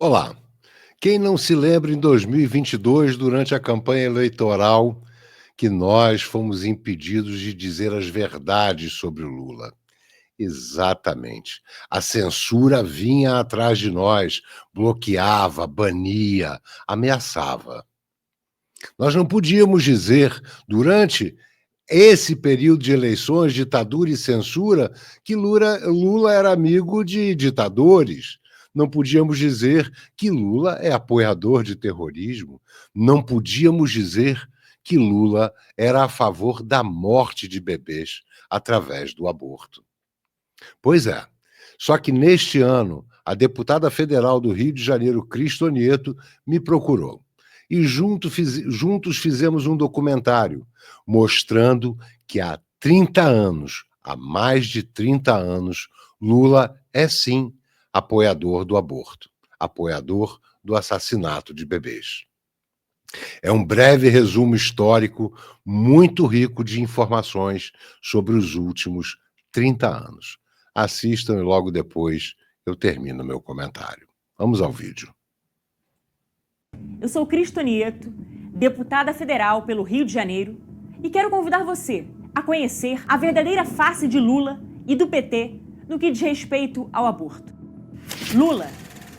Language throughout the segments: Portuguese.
Olá. Quem não se lembra em 2022, durante a campanha eleitoral, que nós fomos impedidos de dizer as verdades sobre o Lula? Exatamente. A censura vinha atrás de nós, bloqueava, bania, ameaçava. Nós não podíamos dizer, durante esse período de eleições, ditadura e censura, que Lula era amigo de ditadores. Não podíamos dizer que Lula é apoiador de terrorismo. Não podíamos dizer que Lula era a favor da morte de bebês através do aborto. Pois é. Só que neste ano, a deputada federal do Rio de Janeiro, Cristo Nieto, me procurou. E juntos fizemos um documentário mostrando que há mais de 30 anos, Lula é sim apoiador do aborto, apoiador do assassinato de bebês. É um breve resumo histórico muito rico de informações sobre os últimos 30 anos. Assistam e logo depois eu termino meu comentário. Vamos ao vídeo. Eu sou Cristo Nieto, deputada federal pelo Rio de Janeiro, e quero convidar você a conhecer a verdadeira face de Lula e do PT no que diz respeito ao aborto. Lula,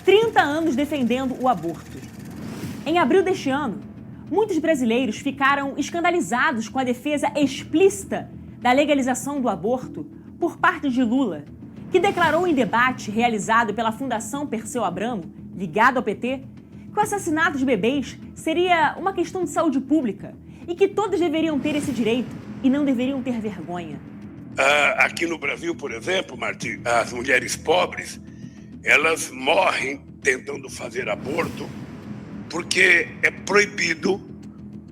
30 anos defendendo o aborto. Em abril deste ano, muitos brasileiros ficaram escandalizados com a defesa explícita da legalização do aborto por parte de Lula, que declarou em debate realizado pela Fundação Perseu Abramo, ligado ao PT, que o assassinato de bebês seria uma questão de saúde pública e que todos deveriam ter esse direito e não deveriam ter vergonha. Aqui no Brasil, por exemplo, Martim, as mulheres pobres, elas morrem tentando fazer aborto porque é proibido,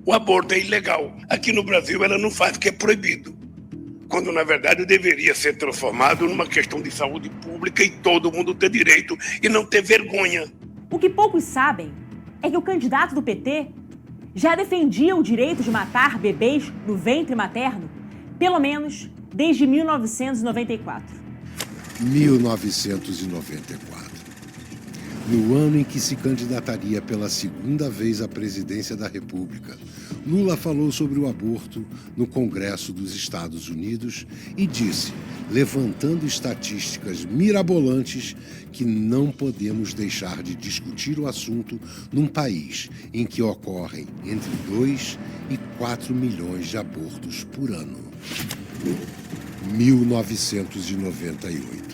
o aborto é ilegal. Aqui no Brasil ela não faz porque é proibido, quando na verdade deveria ser transformado numa questão de saúde pública e todo mundo ter direito e não ter vergonha. O que poucos sabem é que o candidato do PT já defendia o direito de matar bebês no ventre materno, pelo menos desde 1994. 1994. No ano em que se candidataria pela segunda vez à presidência da República, Lula falou sobre o aborto no Congresso dos Estados Unidos e disse, levantando estatísticas mirabolantes, que não podemos deixar de discutir o assunto num país em que ocorrem entre 2 e 4 milhões de abortos por ano. 1998.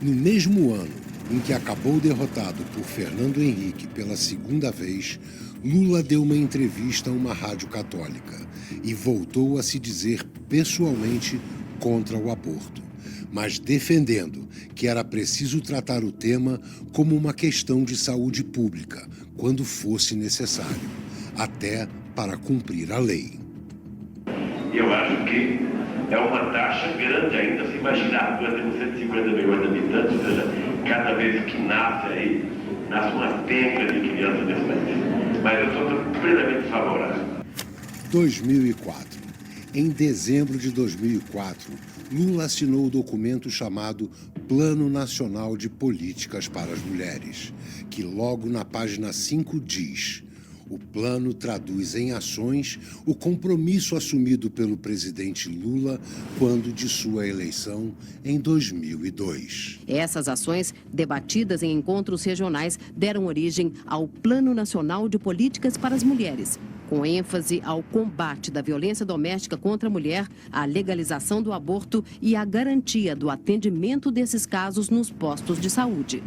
No mesmo ano em que acabou derrotado por Fernando Henrique pela segunda vez, Lula deu uma entrevista a uma rádio católica e voltou a se dizer pessoalmente contra o aborto, mas defendendo que era preciso tratar o tema como uma questão de saúde pública, quando fosse necessário, até para cumprir a lei. Eu acho que é uma taxa grande ainda, se imaginar que nós temos 150 milhões de habitantes, ou seja, cada vez que nasce aí, nasce uma penca de crianças nesse país. Mas eu sou plenamente favorável. 2004. Em dezembro de 2004, Lula assinou o documento chamado Plano Nacional de Políticas para as Mulheres, que logo na página 5 diz: o plano traduz em ações o compromisso assumido pelo presidente Lula quando de sua eleição em 2002. Essas ações, debatidas em encontros regionais, deram origem ao Plano Nacional de Políticas para as Mulheres, com ênfase ao combate da violência doméstica contra a mulher, à legalização do aborto e à garantia do atendimento desses casos nos postos de saúde.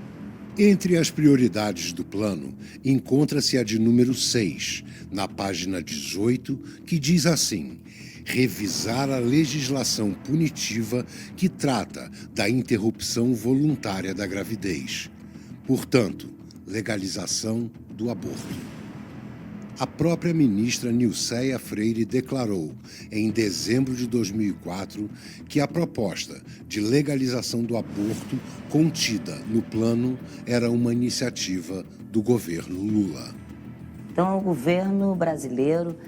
Entre as prioridades do plano, encontra-se a de número 6, na página 18, que diz assim: revisar a legislação punitiva que trata da interrupção voluntária da gravidez. Portanto, legalização do aborto. A própria ministra Nilceia Freire declarou, em dezembro de 2004, que a proposta de legalização do aborto contida no plano era uma iniciativa do governo Lula. Então, o governo brasileiro,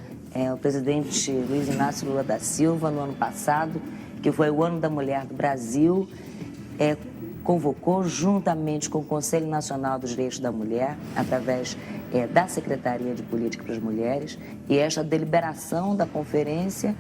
o presidente Luiz Inácio Lula da Silva, no ano passado, que foi o Ano da Mulher do Brasil, convocou, juntamente com o Conselho Nacional dos Direitos da Mulher, através da Secretaria de Política para as Mulheres, e esta deliberação da conferência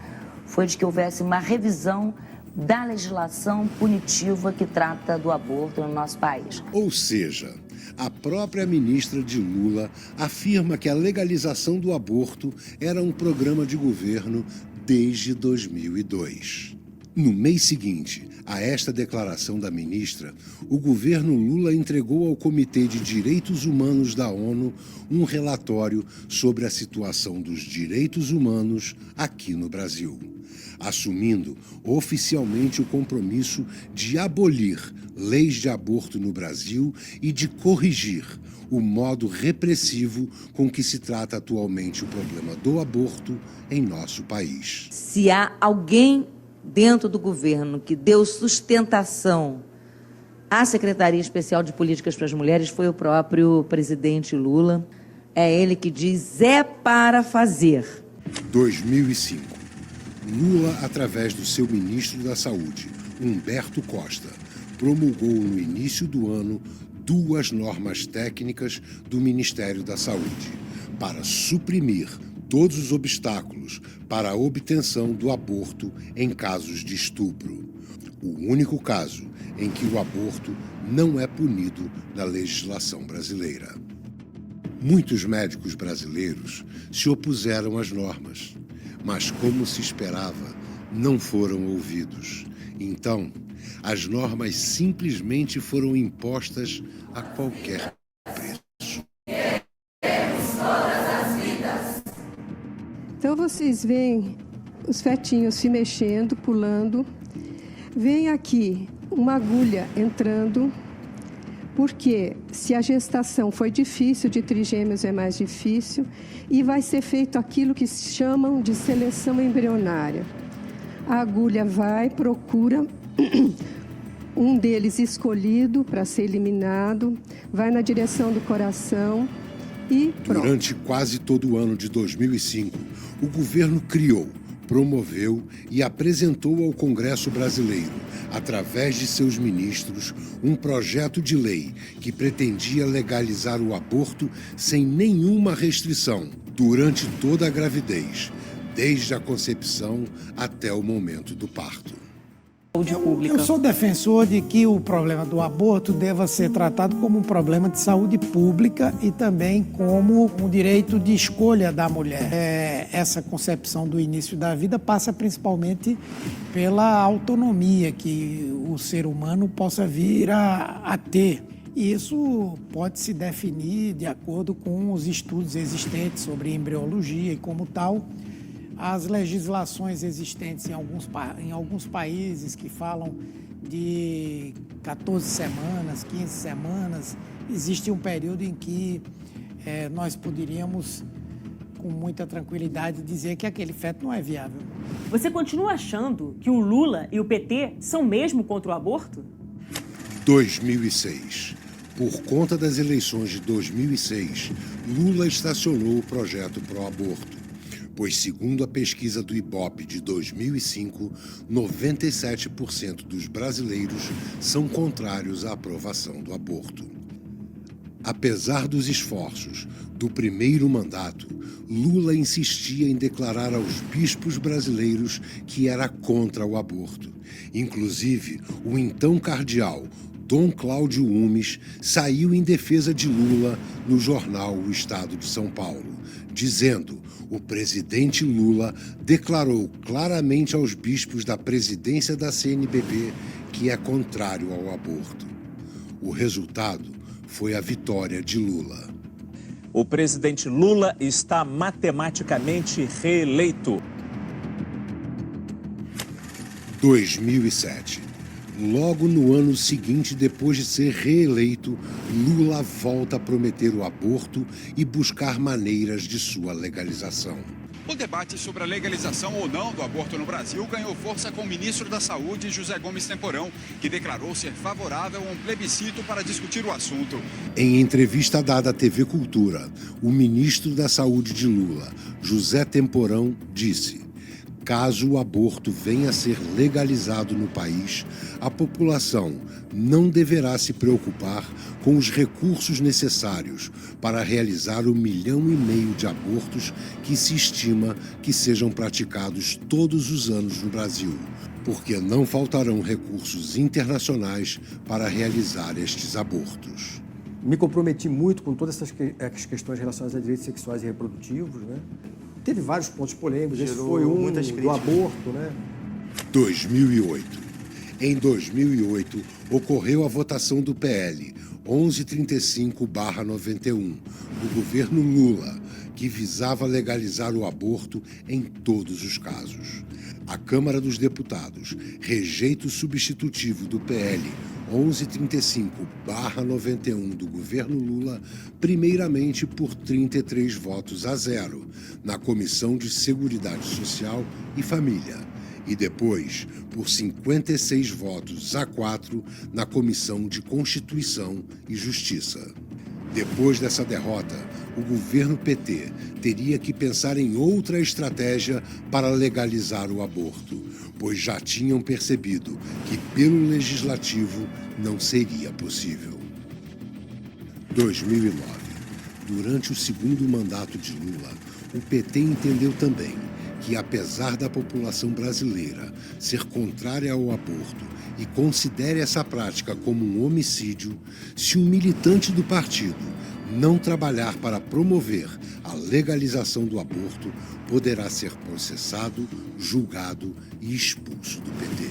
foi de que houvesse uma revisão da legislação punitiva que trata do aborto no nosso país. Ou seja, a própria ministra de Lula afirma que a legalização do aborto era um programa de governo desde 2002. No mês seguinte a esta declaração da ministra, o governo Lula entregou ao Comitê de Direitos Humanos da ONU um relatório sobre a situação dos direitos humanos aqui no Brasil, assumindo oficialmente o compromisso de abolir leis de aborto no Brasil e de corrigir o modo repressivo com que se trata atualmente o problema do aborto em nosso país. Se há alguém dentro do governo que deu sustentação à Secretaria Especial de Políticas para as Mulheres, foi o próprio presidente Lula. É ele que diz, é para fazer. 2005. Lula, através do seu ministro da Saúde, Humberto Costa, promulgou no início do ano 2 normas técnicas do Ministério da Saúde para suprimir todos os obstáculos para a obtenção do aborto em casos de estupro. O único caso em que o aborto não é punido na legislação brasileira. Muitos médicos brasileiros se opuseram às normas, mas, como se esperava, não foram ouvidos. Então, as normas simplesmente foram impostas a qualquer preço. Então vocês veem os fetinhos se mexendo, pulando. Vem aqui uma agulha entrando, porque se a gestação foi difícil, de trigêmeos é mais difícil, e vai ser feito aquilo que chamam de seleção embrionária. A agulha vai, procura um deles escolhido para ser eliminado, vai na direção do coração e pronto. Durante quase todo o ano de 2005, o governo criou, promoveu e apresentou ao Congresso Brasileiro, através de seus ministros, um projeto de lei que pretendia legalizar o aborto sem nenhuma restrição durante toda a gravidez, desde a concepção até o momento do parto. Eu sou defensor de que o problema do aborto deva ser tratado como um problema de saúde pública e também como um direito de escolha da mulher. Essa concepção do início da vida passa principalmente pela autonomia que o ser humano possa vir a ter. E isso pode se definir de acordo com os estudos existentes sobre embriologia e, como tal, as legislações existentes em alguns países que falam de 14 semanas, 15 semanas, existe um período em que nós poderíamos, com muita tranquilidade, dizer que aquele feto não é viável. Você continua achando que o Lula e o PT são mesmo contra o aborto? 2006. Por conta das eleições de 2006, Lula estacionou o projeto pró-aborto, pois, segundo a pesquisa do IBOPE de 2005, 97% dos brasileiros são contrários à aprovação do aborto. Apesar dos esforços do primeiro mandato, Lula insistia em declarar aos bispos brasileiros que era contra o aborto. Inclusive, o então cardeal Dom Cláudio Umes saiu em defesa de Lula no jornal O Estado de São Paulo, dizendo: o presidente Lula declarou claramente aos bispos da presidência da CNBB que é contrário ao aborto. O resultado foi a vitória de Lula. O presidente Lula está matematicamente reeleito. 2007. Logo no ano seguinte, depois de ser reeleito, Lula volta a prometer o aborto e buscar maneiras de sua legalização. O debate sobre a legalização ou não do aborto no Brasil ganhou força com o ministro da Saúde, José Gomes Temporão, que declarou ser favorável a um plebiscito para discutir o assunto. Em entrevista dada à TV Cultura, o ministro da Saúde de Lula, José Temporão, disse: Caso o aborto venha a ser legalizado no país, a população não deverá se preocupar com os recursos necessários para realizar 1,5 milhão de abortos que se estima que sejam praticados todos os anos no Brasil, porque não faltarão recursos internacionais para realizar estes abortos. Me comprometi muito com todas essas questões relacionadas a direitos sexuais e reprodutivos, né? Teve vários pontos polêmicos, esse foi um do aborto, né? 2008. Em 2008, ocorreu a votação do PL 1135/91, do governo Lula, que visava legalizar o aborto em todos os casos. A Câmara dos Deputados rejeita o substitutivo do PL 1135/91 do governo Lula, primeiramente por 33 votos a 0, na Comissão de Seguridade Social e Família, e depois por 56 votos a 4 na Comissão de Constituição e Justiça. Depois dessa derrota, o governo PT teria que pensar em outra estratégia para legalizar o aborto, pois já tinham percebido que pelo legislativo não seria possível. 2009. Durante o segundo mandato de Lula, o PT entendeu também que, apesar da população brasileira ser contrária ao aborto e considere essa prática como um homicídio, se um militante do partido não trabalhar para promover a legalização do aborto, poderá ser processado, julgado e expulso do PT.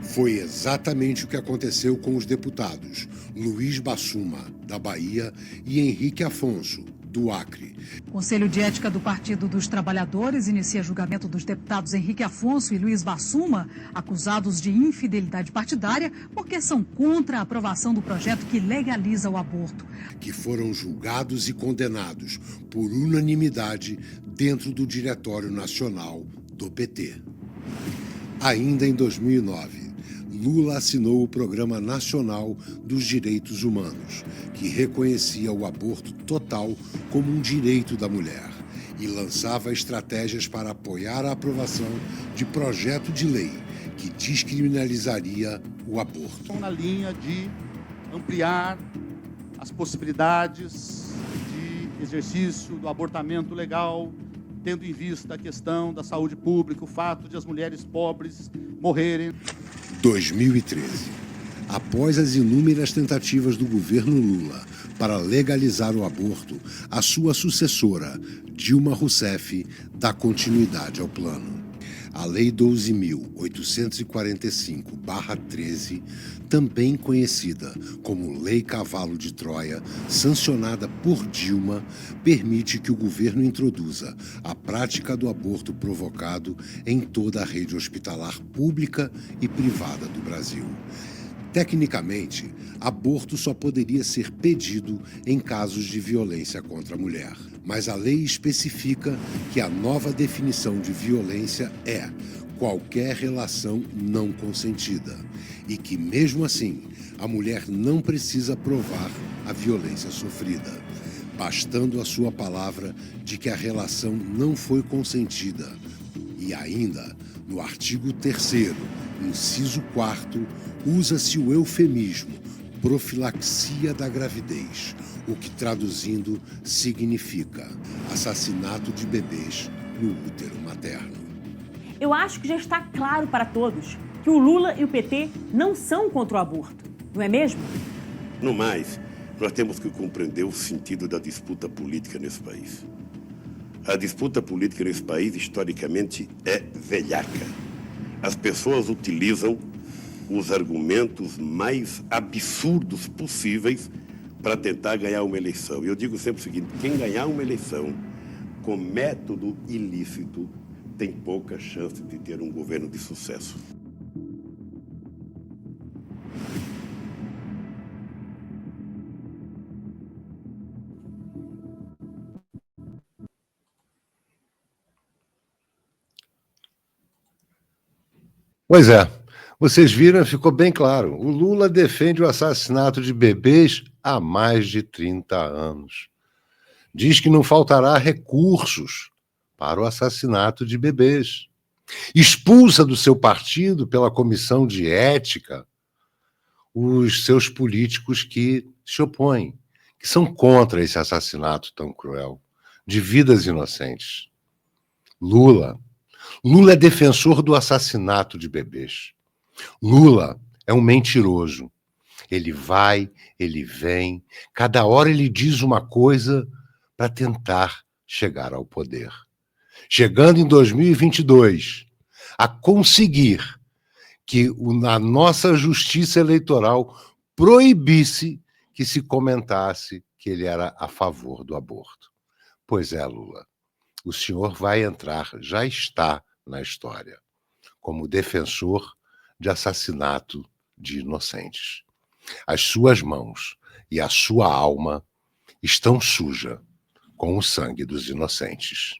Foi exatamente o que aconteceu com os deputados Luiz Bassuma, da Bahia, e Henrique Afonso, do Acre. O Conselho de Ética do Partido dos Trabalhadores inicia julgamento dos deputados Henrique Afonso e Luiz Bassuma, acusados de infidelidade partidária, porque são contra a aprovação do projeto que legaliza o aborto. Que foram julgados e condenados por unanimidade dentro do Diretório Nacional do PT. Ainda em 2009, Lula assinou o Programa Nacional dos Direitos Humanos, que reconhecia o aborto total como um direito da mulher e lançava estratégias para apoiar a aprovação de projeto de lei que descriminalizaria o aborto. Estão na linha de ampliar as possibilidades de exercício do abortamento legal, tendo em vista a questão da saúde pública, o fato de as mulheres pobres morrerem. 2013. Após as inúmeras tentativas do governo Lula para legalizar o aborto, a sua sucessora, Dilma Rousseff, dá continuidade ao plano. A Lei 12.845/13, também conhecida como Lei Cavalo de Troia, sancionada por Dilma, permite que o governo introduza a prática do aborto provocado em toda a rede hospitalar pública e privada do Brasil. Tecnicamente, aborto só poderia ser pedido em casos de violência contra a mulher. Mas a lei especifica que a nova definição de violência é qualquer relação não consentida e que, mesmo assim, a mulher não precisa provar a violência sofrida, bastando a sua palavra de que a relação não foi consentida. E ainda, no artigo 3º, inciso 4º, usa-se o eufemismo profilaxia da gravidez, o que traduzindo significa assassinato de bebês no útero materno. Eu acho que já está claro para todos que o Lula e o PT não são contra o aborto, não é mesmo? No mais, nós temos que compreender o sentido da disputa política nesse país. A disputa política nesse país, historicamente, é velhaca. As pessoas utilizam os argumentos mais absurdos possíveis para tentar ganhar uma eleição. E eu digo sempre o seguinte: quem ganhar uma eleição com método ilícito tem pouca chance de ter um governo de sucesso. Pois é. Vocês viram, ficou bem claro. O Lula defende o assassinato de bebês há mais de 30 anos. Diz que não faltará recursos para o assassinato de bebês. Expulsa do seu partido, pela comissão de ética, os seus políticos que se opõem, que são contra esse assassinato tão cruel de vidas inocentes. Lula é defensor do assassinato de bebês. Lula é um mentiroso. Ele vai, ele vem, cada hora ele diz uma coisa para tentar chegar ao poder. Chegando em 2022 a conseguir que a nossa justiça eleitoral proibisse que se comentasse que ele era a favor do aborto. Pois é, Lula, o senhor vai entrar, já está na história, como defensor de assassinato de inocentes. As suas mãos e a sua alma estão sujas com o sangue dos inocentes.